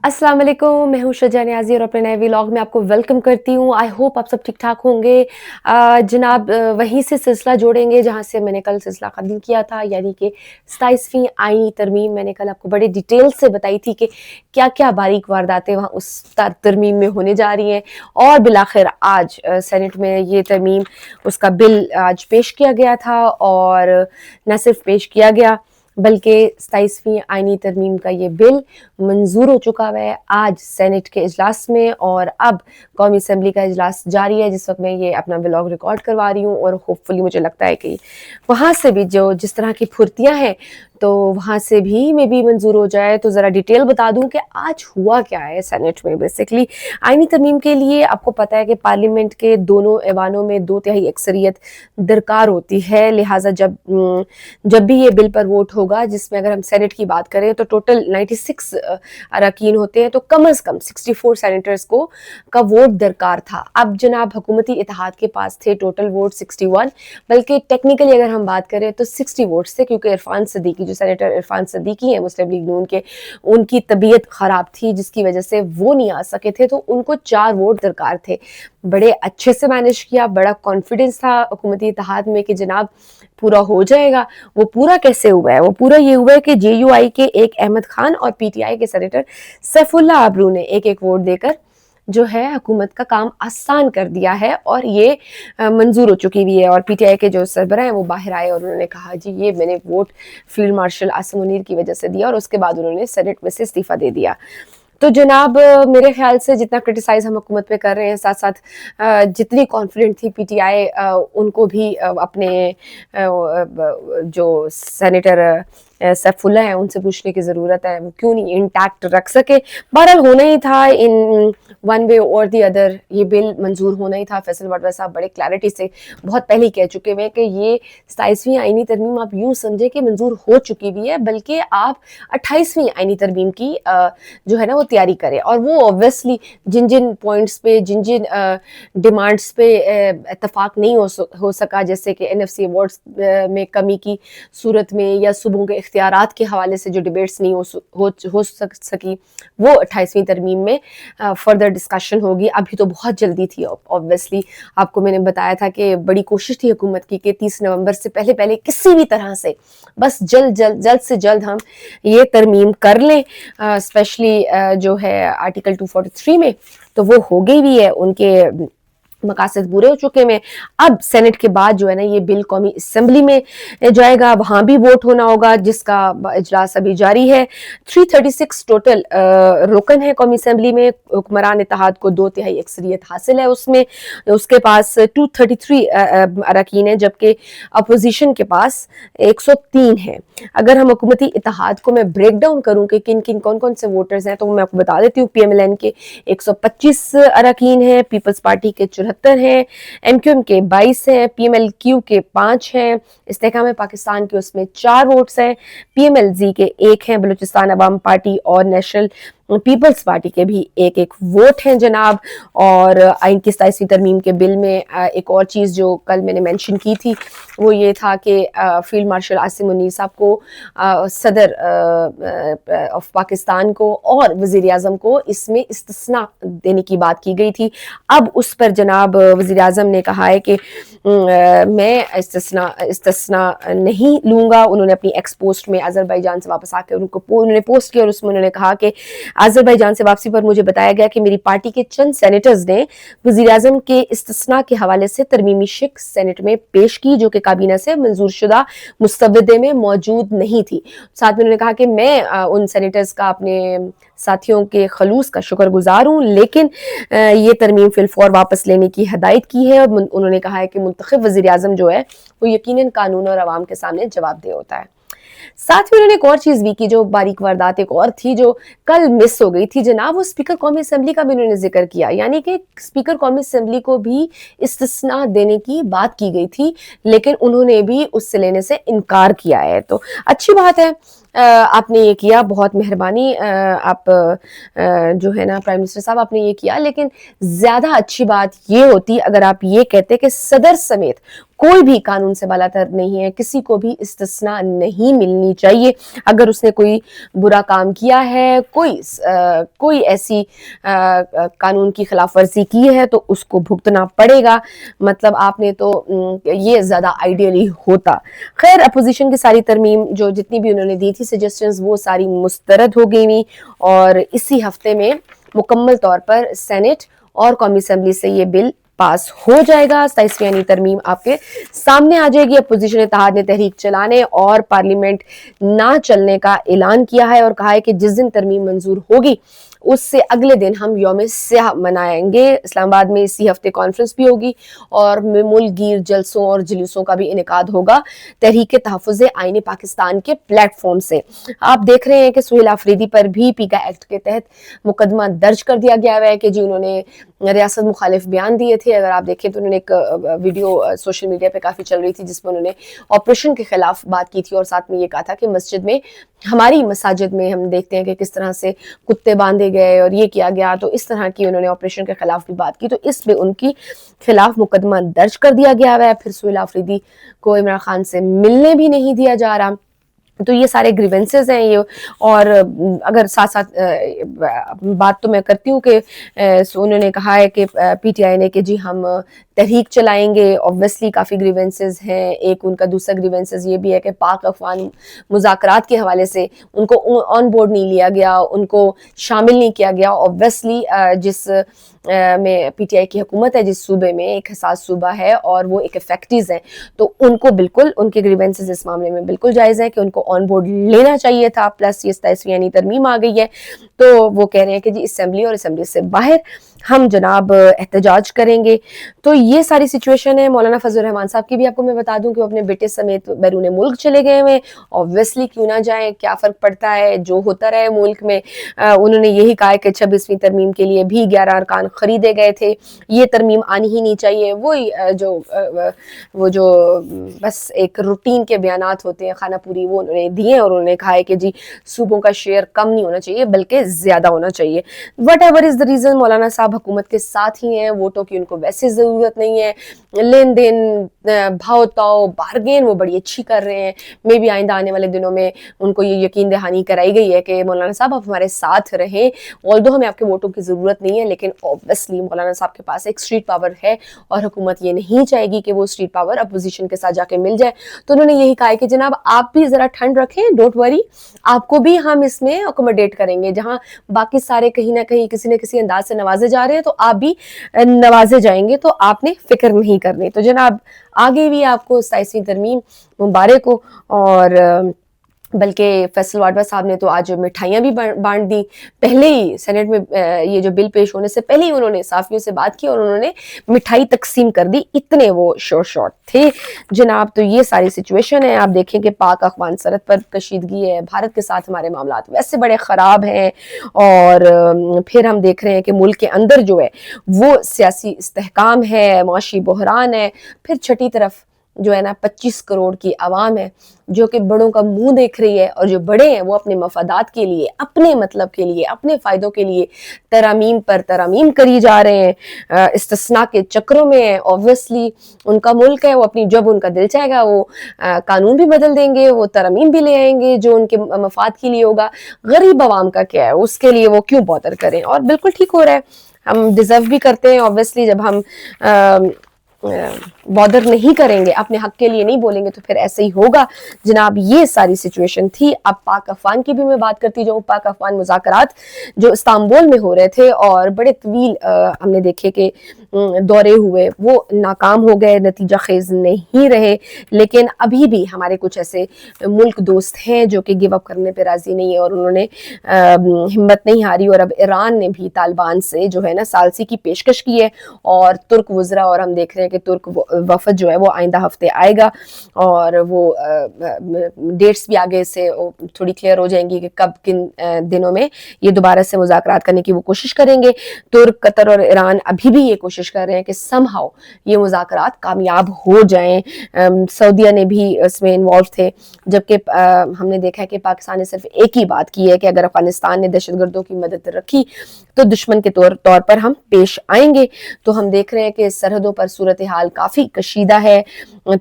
अस्सलाम वालेकुम, मैं हूँ शजा नियाज़ी और अपने नए व्लॉग में आपको वेलकम करती हूँ। आई होप आप सब ठीक-ठाक होंगे। जनाब वहीं से सिलसिला जोड़ेंगे जहाँ से मैंने कल सिलसिला ख़त्म किया था, यानी कि 27वीं आईनी तरमीम। मैंने कल आपको बड़े डिटेल से बताई थी कि क्या-क्या बारीक वारदातें वहाँ उस तरमीम में होने जा रही हैं और बिलाखिर आज सेनेट में ये तरमीम उसका बिल आज पेश किया गया था और न सिर्फ पेश किया गया बल्कि 27वीं आईनी तरमीम का ये बिल मंजूर हो चुका हुआ है आज सेनेट के इजलास में। और अब कौमी असम्बली का इजलास जारी है जिस वक्त मैं ये अपना व्लॉग रिकॉर्ड करवा रही हूँ और होपफुली मुझे लगता है कि वहाँ से भी जो जिस तरह की फुर्तियाँ हैं तो वहाँ से भी मे भी मंजूर हो जाए। तो ज़रा डिटेल बता दूं कि आज हुआ क्या है सेनेट में। बेसिकली आईनी तरमीम के लिए आपको पता है कि पार्लियामेंट के दोनों ऐवानों में 2/3 अक्सरियत दरकार होती है, लिहाजा जब भी ये बिल पर वोट होगा, जिसमें अगर हम सेनेट की बात करें तो टोटल 96 अरकान होते हैं, तो कम अज़ कम 64 सेनेटर्स को का वोट दरकार था। अब जनाब हुकूमती इत्तेहाद के पास थे टोटल वोट 61, बल्कि टेक्निकली अगर हम बात करें तो 60 वोट्स थे, क्योंकि इरफान सदीकी जो सेनेटर इरफान सदीकी हैं मुस्लिम लीग नून के, उनकी तबीयत ख़राब थी जिसकी वजह से वो नहीं आ सके थे, तो उनको 4 वोट दरकार थे। बड़े अच्छे से मैनेज किया, बड़ा कॉन्फिडेंस था हुकूमती इत्तेहाद में कि जनाब पूरा हो जाएगा। वो पूरा कैसे हुआ है? वो पूरा ये हुआ है कि JUI के एक अहमद खान और PTI के सेनेटर सैफुल्लाह अबरू ने एक एक वोट देकर जो है हुकूमत का काम आसान कर दिया है और ये मंजूर हो चुकी भी है। और PTI के जो सरबराह हैं वो बाहर आए और उन्होंने कहा जी ये मैंने vote field marshal Asim Munir की वजह से दिया, और उसके बाद उन्होंने सेनेट में से इस्तीफा दे दिया। तो जनाब मेरे ख्याल से जितना क्रिटिसाइज हम हुकूमत पे कर रहे हैं, साथ साथ जितनी कॉन्फिडेंट थी PTI, उनको भी अपने जो सेनेटर सैफुल्लाह हैं उनसे पूछने की ज़रूरत है, वो क्यों नहीं इंटैक्ट रख सके। बहरहाल होना ही था, इन वन वे और दी अदर ये बिल मंजूर होना ही था। फैसल वाडवा साहब बड़े क्लैरिटी से बहुत पहले कह चुके हुए हैं कि ये 27वीं आईनी तरमीम आप यूँ समझे कि मंजूर हो चुकी भी है, बल्कि आप 28वीं आईनी तरमीम की जो है ना वो तैयारी करें। और वो ऑब्वियसली जिन जिन पॉइंट्स पे जिन जिन डिमांड्स पे इत्तेफाक नहीं हो सका, जैसे कि NFC अवार्ड्स में कमी की सूरत में या सूबों के इख्तियारात के हवाले से जो डिबेट्स नहीं हो सकी, वो 28वीं तरमीम में फर्दर डिस्कशन होगी। अभी तो बहुत जल्दी थी, ऑब्वियसली आपको मैंने बताया था कि बड़ी कोशिश थी हुकूमत की कि 30 नवंबर से पहले किसी भी तरह से बस जल्द से जल्द हम ये तरमीम कर लें, स्पेशली जो है आर्टिकल 243 में, तो वो हो गई भी है, उनके मकासद पूरे हो चुके हैं। अब सेनेट के बाद जो है ना ये बिल कौमी असेंबली में जाएगा, वहां भी वोट होना होगा जिसका इजलास अभी जारी है। 336 टोटल रुकन है कौमी असेंबली में, हुक्मरान इत्तेहाद को 2/3 अक्सरियत हासिल है उसमें, उसके पास 233 अरकान है, जबकि अपोजिशन के पास 103 है। अगर हम हुकूमती इत्तेहाद को मैं ब्रेक डाउन करूं कि किन कौन कौन से वोटर्स हैं, तो मैं आपको बता देती हूँ। PMLN के 125 अरकान है, पीपल्स पार्टी के 74 हैं, MQM के 22 हैं, PMLQ के 5 हैं, इस्तेहकाम पाकिस्तान के उसमें 4 वोट्स हैं, PMLZ के 1 हैं, बलूचिस्तान अवाम पार्टी और नेशनल पीपल्स पार्टी के भी एक एक वोट हैं जनाब। और आइन की 27वीं तरमीम के बिल में एक और चीज़ जो कल मैंने मेंशन की थी वो ये था कि फील्ड मार्शल आसिम मुनीर साहब को सदर ऑफ पाकिस्तान को और वज़ीर आज़म को इसमें इस्तिस्ना देने की बात की गई थी। अब उस पर जनाब वज़ीर आज़म ने कहा है कि मैं इस्तिस्ना नहीं लूँगा। उन्होंने अपनी एक्स पोस्ट में अज़रबैजान से वापस आकर उन्होंने पोस्ट किया और उसमें उन्होंने कहा कि अज़रबैजान से वापसी पर मुझे बताया गया कि मेरी पार्टी के चंद सेनेटर्स ने वज़ीर आज़म के इस्तिस्ना के हवाले से तरमीमी शिक सेनेट में पेश की, जो कि काबीना से मंजूर शुदा मुस्तवदे में मौजूद नहीं थी। साथ में उन्होंने कहा कि मैं उन सेनेटर्स का, अपने साथियों के खलूस का शुक्रगुजार हूँ, लेकिन ये तरमीम फिलफौर वापस लेने की हदायत की है। उन्होंने कहा है कि मुंतखब वज़ीर आज़म जो है वो यकीनन कानून और अवाम के सामने जवाबदेह होता है। साथ में उन्होंने एक और चीज भी की, जो बारीक वारदात एक और थी जो कल मिस हो गई थी जनाब, वो स्पीकर कौमी असेंबली का भी उन्होंने जिक्र किया, यानी कि स्पीकर कौमी असेंबली को भी इस्तिस्ना देने की बात की गई थी, लेकिन उन्होंने भी उससे लेने से इनकार किया है। तो अच्छी बात है, आपने ये किया, बहुत मेहरबानी, आप जो है ना प्राइम मिनिस्टर साहब आपने ये किया, लेकिन ज़्यादा अच्छी बात ये होती अगर आप ये कहते कि सदर समेत कोई भी कानून से बालातर नहीं है, किसी को भी इस्तिस्ना नहीं मिलनी चाहिए। अगर उसने कोई बुरा काम किया है, कोई ऐसी कानून की खिलाफ वर्जी की है तो उसको भुगतना पड़ेगा। मतलब आपने तो ये ज़्यादा आइडियली होता। खैर, अपोजिशन की सारी तरमीम जो जितनी भी उन्होंने दी थी सजेशंस, वो सारी मुस्तरद हो गई हुई और इसी हफ्ते में मुकम्मल तौर पर सेनेट और कौमी असम्बली से ये बिल पास हो जाएगा। 27वीं तरमीम आपके सामने आ जाएगी। अपोजिशन इत्तेहाद ने तहरीक चलाने और पार्लियामेंट ना चलने का ऐलान किया है और कहा है कि जिस दिन तरमीम मंजूर होगी उससे अगले दिन हम यौम स्याह मनाएंगे। इस्लामाबाद में इसी हफ्ते कॉन्फ्रेंस भी होगी और मुल्क गिर जलसों और जुलूसों का भी इनेकाद होगा तहरीक तहफ़्फ़ुज़ आईन पाकिस्तान के प्लेटफॉर्म से। आप देख रहे हैं कि सुहेल आफरीदी पर भी पीका एक्ट के तहत मुकदमा दर्ज कर दिया गया है कि जी उन्होंने रियासत मुखालिफ बयान दिए थे। अगर आप देखें तो उन्होंने एक वीडियो सोशल मीडिया पे काफ़ी चल रही थी जिसमें उन्होंने ऑपरेशन के खिलाफ बात की थी और साथ में ये कहा था कि मस्जिद में, हमारी मसाजिद में हम देखते हैं कि किस तरह से कुत्ते बांधे गए और ये किया गया, तो इस तरह की उन्होंने ऑपरेशन के खिलाफ भी बात की, तो इस पे उनकी खिलाफ मुकदमा दर्ज कर दिया गया है। फिर सुहेल आफरीदी को इमरान खान से मिलने भी नहीं दिया जा रहा। तो ये सारे ग्रीवेंसेस हैं ये। और अगर साथ साथ बात तो मैं करती हूँ कि उन्होंने कहा है कि पीटीआई ने कि जी हम तहरीक चलाएंगे। ऑब्वियसली काफ़ी ग्रीवेंसेस हैं। एक उनका दूसरा ग्रीवेंसेस ये भी है कि पाक अफगान मुज़ाकरात के हवाले से उनको ऑन बोर्ड नहीं लिया गया, उनको शामिल नहीं किया गया। ऑब्वियसली जिस में पीटीआई की हुकूमत है, जिस सूबे में एक हसास सूबा है और वो एक इफेक्टिव है, तो उनको बिल्कुल उनके ग्रीवेंसेस इस मामले में बिल्कुल जायज़ है कि उनको ऑन बोर्ड लेना चाहिए था। प्लस ये 27वीं तरमीम आ गई है तो वो कह रहे हैं कि जी असेंबली और असेंबली से बाहर हम जनाब एहतजाज करेंगे। तो ये सारी सिचुएशन है। मौलाना फजल रहमान साहब की भी आपको मैं बता दूं कि वो अपने बेटे समेत बैरून मुल्क चले गए हुए। ऑब्वियसली क्यों ना जाएं, क्या फ़र्क पड़ता है, जो होता रहे मुल्क में। उन्होंने यही कहा है कि 26वीं तरमीम के लिए भी 11 अरकान खरीदे गए थे, ये तरमीम आनी ही नहीं चाहिए। वही वो जो बस एक रूटीन के बयानात होते हैं खाना पूरी, वो उन्होंने दिए और उन्होंने कहा है कि जी सूबों का शेयर कम नहीं होना चाहिए बल्कि ज़्यादा होना चाहिए। What ever is the reason, मौलाना साहब हुकूमत के साथ ही हैं, वोटों की उनको वैसे ज़रूरत नहीं है। लेन देन, भाव ताव, बारगेन वो बड़ी अच्छी कर रहे हैं। मे भी आइंदा आने वाले दिनों में उनको ये यकीन दहानी कराई गई है कि मौलाना साहब आप हमारे साथ रहें, ऑल्दो हमें आपके वोटों की ज़रूरत नहीं है, लेकिन ऑब्वियसली मौलाना साहब के पास एक स्ट्रीट पावर है और हुकूमत ये नहीं चाहेगी कि वो स्ट्रीट पावर अपोजिशन के साथ जाके मिल जाए। तो उन्होंने यही कहा है कि जनाब आप भी ज़रा ठंड रखें, डोंट वरी, आपको भी हम इसमें अकोमोडेट करेंगे। जहाँ बाकी सारे कहीं ना कहीं किसी न किसी अंदाज से नवाजे जा रहे हैं तो आप भी नवाजे जाएंगे, तो आपने फिक्र नहीं करनी। तो जनाब आगे भी आपको 27वीं तरमीम मुबारक हो। और बल्कि फैसल वाडवा साहब ने तो आज मिठाइयाँ भी बांट दी। पहले ही सेनेट में ये जो बिल पेश होने से पहले ही उन्होंने साफियों से बात की और उन्होंने मिठाई तकसीम कर दी, इतने वो शॉर्ट थे जनाब। तो ये सारी सिचुएशन है। आप देखें कि पाक अफगान सरहद पर कशीदगी है, भारत के साथ हमारे मामलात वैसे बड़े ख़राब हैं और फिर हम देख रहे हैं कि मुल्क के अंदर जो है वो सियासी इस्तेहकाम है, माशी बहरान है। फिर छठी तरफ जो है ना 25 करोड़ की आवाम है जो कि बड़ों का मुंह देख रही है और जो बड़े हैं वो अपने मफादात के लिए, अपने मतलब के लिए, अपने फ़ायदों के लिए तरामीम पर तरामीम करी जा रहे हैं, इस्तिस्ना के चक्रों में है। ऑब्वियसली उनका मुल्क है, वो अपनी जब उनका दिल चाहेगा वो कानून भी बदल देंगे, वो तरामीम भी ले आएंगे जो उनके मफाद के लिए होगा। गरीब आवाम का क्या है, उसके लिए वो क्यों बॉदर करें। और बिल्कुल ठीक हो रहा है, हम डिज़र्व भी करते हैं। ऑब्वियसली जब हम बॉदर नहीं करेंगे, अपने हक के लिए नहीं बोलेंगे तो फिर ऐसे ही होगा जनाब। ये सारी सिचुएशन थी। अब पाक अफगान की भी मैं बात करती जाऊँ। पाक अफगान मुज़ाकरात जो इस्तांबुल में हो रहे थे और बड़े तवील हमने देखे कि दौरे हुए, वो नाकाम हो गए, नतीजा खेज नहीं रहे। लेकिन अभी भी हमारे कुछ ऐसे मुल्क दोस्त हैं जो कि गिव अप करने पे राजी नहीं है और उन्होंने हिम्मत नहीं हारी। और अब ईरान ने भी तालिबान से जो है ना सालसी की पेशकश की है और तुर्क वज़रा, और हम देख रहे हैं कि तुर्क वफद जो है वो आइंदा हफ्ते आएगा और वो डेट्स भी आगे से थोड़ी क्लियर हो जाएंगी कि कब किन दिनों में ये दोबारा से मुज़ाकरात करने की वो कोशिश करेंगे। तुर्क, कतर और ईरान अभी भी ये कोशिश कर रहे हैं कि समहाउ ये मुज़ाकरात कामयाब हो जाएं। सऊदीया ने भी इसमें इन्वॉल्व थे, जबकि हमने देखा है कि पाकिस्तान ने सिर्फ एक ही बात की है कि अगर अफगानिस्तान ने दहशतगर्दों की मदद रखी तो दुश्मन के तौर पर हम पेश आएंगे। तो हम देख रहे हैं कि सरहदों पर सूरत हाल काफ़ी کشیدہ ہے.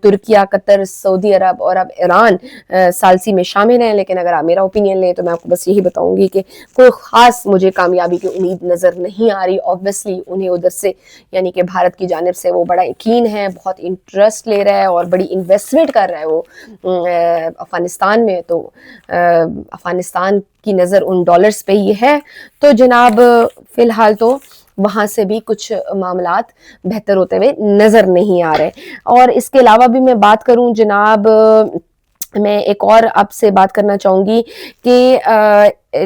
ترکیہ, قطر, سعودی عرب اور اب ایران ثالثی میں شامل ہیں. لیکن اگر آپ میرا اوپینین لیں تو میں آپ کو بس یہی بتاؤں گی کہ کوئی خاص مجھے کامیابی کی امید نظر نہیں آ رہی. اوبویسلی انہیں ادھر سے یعنی کہ بھارت کی جانب سے وہ بڑا یقین ہے, بہت انٹرسٹ لے رہا ہے اور بڑی انویسٹمنٹ کر رہا ہے وہ افغانستان میں. تو افغانستان کی نظر ان ڈالرز پہ ہی ہے. تو جناب فی الحال تو وہاں سے بھی کچھ معاملات بہتر ہوتے ہوئے نظر نہیں آ رہے. اور اس کے علاوہ بھی میں بات کروں جناب, میں ایک اور آپ سے بات کرنا چاہوں گی کہ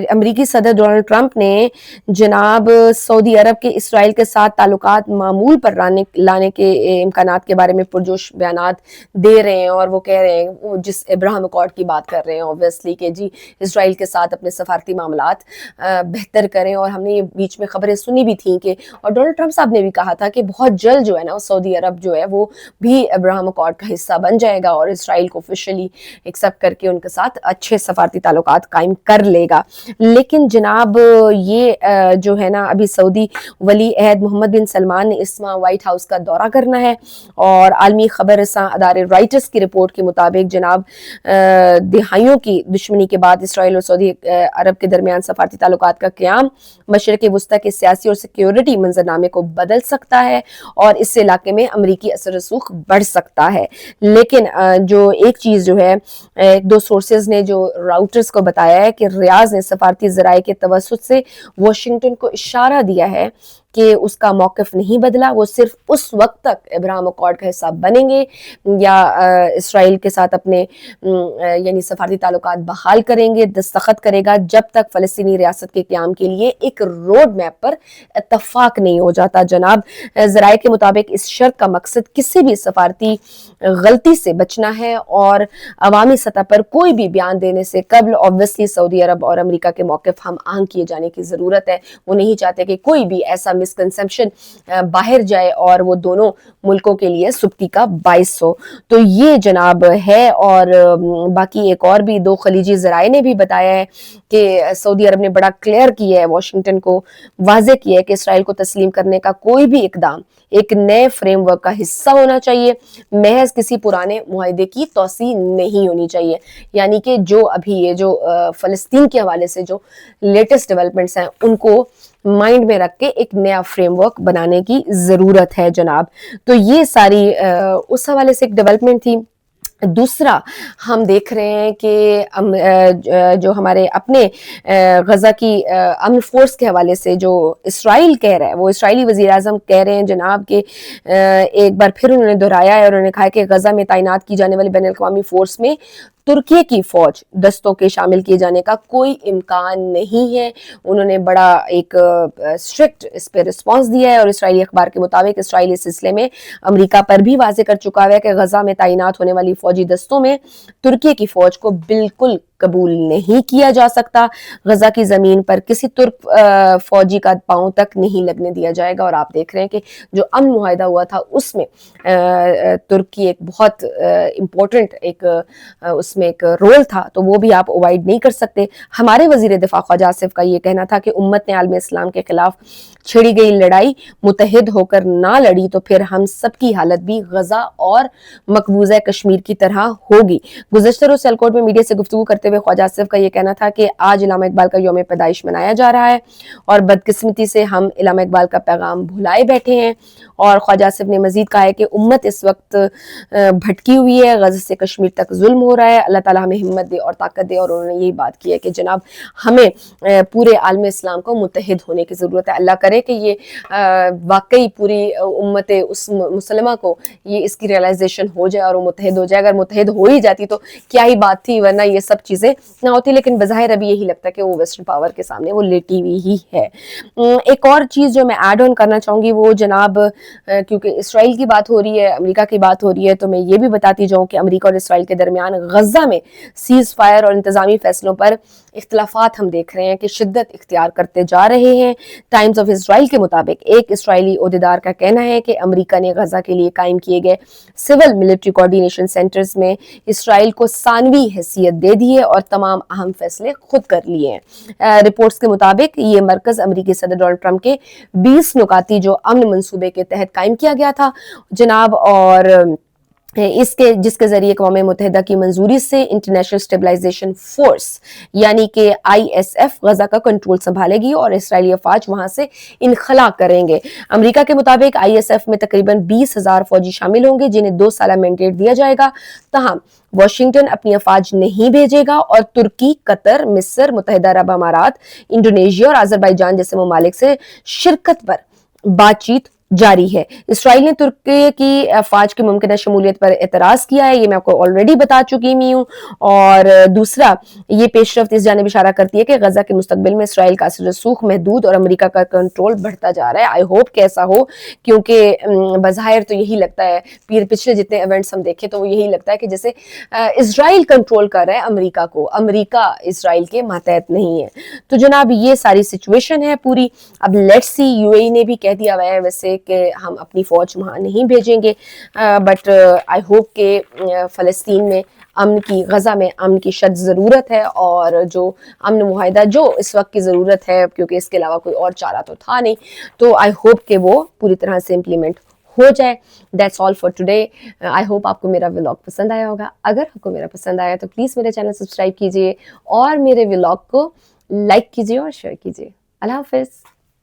امریکی صدر ڈونلڈ ٹرمپ نے جناب سعودی عرب کے اسرائیل کے ساتھ تعلقات معمول پر لانے کے امکانات کے بارے میں پرجوش بیانات دے رہے ہیں. اور وہ کہہ رہے ہیں, جس ابراہم اکارڈ کی بات کر رہے ہیں اوبویسلی, کہ جی اسرائیل کے ساتھ اپنے سفارتی معاملات بہتر کریں. اور ہم نے یہ بیچ میں خبریں سنی بھی تھیں کہ, اور ڈونلڈ ٹرمپ صاحب نے بھی کہا تھا کہ بہت جلد جو ہے نا سعودی عرب جو ہے وہ بھی ابراہم اکارڈ کا حصہ بن جائے گا اور اسرائیل کو آفیشلی ایکسیپٹ کر کے ان کے ساتھ اچھے سفارتی تعلقات قائم کر لے گا. لیکن جناب یہ جو ہے نا, ابھی سعودی ولی عہد محمد بن سلمان نے اس ماہ وائٹ ہاؤس کا دورہ کرنا ہے. اور عالمی خبر رساں ادارے رائٹرز کی رپورٹ کے مطابق جناب دہائیوں کی دشمنی کے بعد اسرائیل اور سعودی عرب کے درمیان سفارتی تعلقات کا قیام مشرق وسطیٰ کے سیاسی اور سیکیورٹی منظرنامے کو بدل سکتا ہے اور اس علاقے میں امریکی اثر رسوخ بڑھ سکتا ہے. لیکن جو ایک چیز جو ہے, ایک دو سورسز نے جو راؤٹرز کو بتایا ہے کہ ریاض نے سفارتی ذرائع کے توسط سے واشنگٹن کو اشارہ دیا ہے کہ اس کا موقف نہیں بدلا, وہ صرف اس وقت تک ابراہم اکارڈ کا حصہ بنیں گے یا اسرائیل کے ساتھ اپنے یعنی سفارتی تعلقات بحال کریں گے, دستخط کرے گا, جب تک فلسطینی ریاست کے قیام کے لیے ایک روڈ میپ پر اتفاق نہیں ہو جاتا. جناب ذرائع کے مطابق اس شرط کا مقصد کسی بھی سفارتی غلطی سے بچنا ہے اور عوامی سطح پر کوئی بھی بیان دینے سے قبل اوبویسلی سعودی عرب اور امریکہ کے موقف ہم آہنگ کیے جانے کی ضرورت ہے. وہ نہیں چاہتے کہ کوئی بھی ایسا مسکنسیپشن باہر جائے اور وہ دونوں ملکوں کے لیے سبکی کا باعث ہو. تو یہ جناب ہے. اور باقی ایک اور بھی دو خلیجی ذرائع نے بھی بتایا ہے کہ سعودی عرب نے بڑا کلیئر کیا ہے, واشنگٹن کو واضح کیا ہے کہ اسرائیل کو تسلیم کرنے کا کوئی بھی اقدام ایک نئے فریم ورک کا حصہ ہونا چاہیے, محض کسی پرانے معاہدے کی توسیع نہیں ہونی چاہیے. یعنی کہ جو ابھی یہ جو فلسطین کے حوالے سے جو لیٹسٹ ڈیولپمنٹس ہیں ان کو مائنڈ میں رکھ کے ایک نیا فریم ورک بنانے کی ضرورت ہے جناب. تو یہ ساری اس حوالے سے ایک ڈیولپمنٹ تھی. دوسرا ہم دیکھ رہے ہیں کہ جو ہمارے اپنے غزہ کی امن فورس کے حوالے سے جو اسرائیل کہہ رہا ہے, وہ اسرائیلی وزیر اعظم کہہ رہے ہیں جناب کہ ایک بار پھر انہوں نے دہرایا ہے اور انہوں نے کہا کہ غزہ میں تعینات کی جانے والی بین الاقوامی فورس میں ترکی کی فوج دستوں کے شامل کیے جانے کا کوئی امکان نہیں ہے. انہوں نے بڑا ایک اسٹرکٹ اس پہ رسپانس دیا ہے اور اسرائیلی اخبار کے مطابق اسرائیل اس سلسلے میں امریکہ پر بھی واضح کر چکا ہے کہ غزہ میں تعینات ہونے والی فوجی دستوں میں ترکی کی فوج کو بالکل قبول نہیں کیا جا سکتا. غزہ کی زمین پر کسی ترک فوجی کا پاؤں تک نہیں لگنے دیا جائے گا. اور آپ دیکھ رہے ہیں کہ جو امن معاہدہ ہوا تھا اس میں ترکی ایک بہت امپورٹنٹ ایک اس میں ایک رول تھا, تو وہ بھی آپ اوائڈ نہیں کر سکتے. ہمارے وزیر دفاع خواجہ آصف کا یہ کہنا تھا کہ امت نے عالم اسلام کے خلاف چھڑی گئی لڑائی متحد ہو کر نہ لڑی تو پھر ہم سب کی حالت بھی غزہ اور مقبوضہ کشمیر کی طرح ہوگی. گزشتہ روز سیالکوٹ میں میڈیا سے گفتگو کرتے ہوئے خواجہ آصف کا یہ کہنا تھا کہ آج علامہ اقبال کا یوم پیدائش منایا جا رہا ہے اور بدقسمتی سے ہم علامہ اقبال کا پیغام بھلائے بیٹھے ہیں. اور خواجہ آصف نے مزید کہا ہے کہ امت اس وقت بھٹکی ہوئی ہے, غزہ سے کشمیر تک ظلم ہو رہا ہے, اللہ تعالیٰ ہمیں ہمت دے اور طاقت دے. اور انہوں نے یہی بات کی ہے کہ جناب ہمیں پورے عالم اسلام کو متحد ہونے کی ضرورت ہے. اللہ کرے کہ یہ واقعی پوری امت اس مسلمہ کو یہ اس کی ریئلائزیشن ہو جائے اور وہ متحد ہو جائے. اگر متحد ہو ہی جاتی تو کیا ہی بات تھی, ورنہ یہ سب چیزیں نہ ہوتی. لیکن بظاہر ابھی یہی لگتا ہے کہ وہ ویسٹرن پاور کے سامنے وہ لیٹی ہوئی ہی ہے. ایک اور چیز جو میں ایڈ آن کرنا چاہوں گی وہ جناب, کیونکہ اسرائیل کی بات ہو رہی ہے, امریکہ کی بات ہو رہی ہے, تو میں یہ بھی بتاتی جاؤں کہ امریکہ اور اسرائیل کے درمیان غزہ میں سیز فائر اور انتظامی فیصلوں پر اختلافات ہم دیکھ رہے ہیں کہ شدت اختیار کرتے جا رہے ہیں۔ ٹائمز آف اسرائیل کے مطابق ایک اسرائیلی عہدیدار کا کہنا ہے کہ امریکہ نے غزہ کے لیے قائم کیے گئے سول ملٹری کوارڈینیشن سینٹرز میں اسرائیل کو ثانوی حیثیت دے دی ہے اور تمام اہم فیصلے خود کر لیے ہیں۔ رپورٹس کے مطابق یہ مرکز امریکی صدر ڈونلڈ ٹرمپ کے 20 نکاتی جو امن منصوبے کے تحت قائم کیا گیا تھا جناب، اور جس کے ذریعے اقوام متحدہ کی منظوری سے انٹرنیشنل اسٹیبلائزیشن فورس یعنی کہ ISF غزہ کا کنٹرول سنبھالے گی اور اسرائیلی افواج وہاں سے انخلا کریں گے۔ امریکہ کے مطابق ISF میں تقریباً 20,000 فوجی شامل ہوں گے جنہیں 2 سالہ مینڈیٹ دیا جائے گا، تاہم واشنگٹن اپنی افواج نہیں بھیجے گا اور ترکی، قطر، مصر، متحدہ عرب امارات، انڈونیشیا اور آذربائیجان جیسے ممالک سے شرکت پر بات چیت جاری ہے۔ اسرائیل نے ترکی کی افواج کی ممکنہ شمولیت پر اعتراض کیا ہے، یہ میں آپ کو آلریڈی بتا چکی ہوں، اور دوسرا یہ پیش رفت اس جانب اشارہ کرتی ہے کہ غزہ کے مستقبل میں اسرائیل کا اثر رسوخ محدود اور امریکہ کا کنٹرول بڑھتا جا رہا ہے۔ آئی ہوپ کہ ایسا ہو، کیونکہ بظاہر تو یہی لگتا ہے، پچھلے جتنے ایونٹس ہم دیکھیں تو وہ یہی لگتا ہے کہ جیسے اسرائیل کنٹرول کر رہا ہے امریکہ کو، امریکہ اسرائیل کے ماتحت نہیں ہے۔ تو جناب یہ ساری سچویشن ہے پوری۔ اب لیٹس سی، UAE نے بھی کہہ دیا ہوا ہے ویسے کہ ہم اپنی فوج وہاں نہیں بھیجیں گے، بٹ آئی ہوپ کہ فلسطین میں امن کی، غزہ میں امن کی شد ضرورت ہے، اور جو امن معاہدہ جو اس وقت کی ضرورت ہے، کیونکہ اس کے علاوہ کوئی اور چارہ تو تھا نہیں، تو آئی ہوپ کہ وہ پوری طرح سے امپلیمنٹ ہو جائے۔ That's all for today. I hope آپ کو میرا ولاگ پسند آیا ہوگا۔ اگر آپ کو میرا پسند آیا تو پلیز میرے چینل سبسکرائب کیجیے اور میرے ولاگ کو لائک کیجیے اور شیئر کیجیے۔ اللہ حافظ۔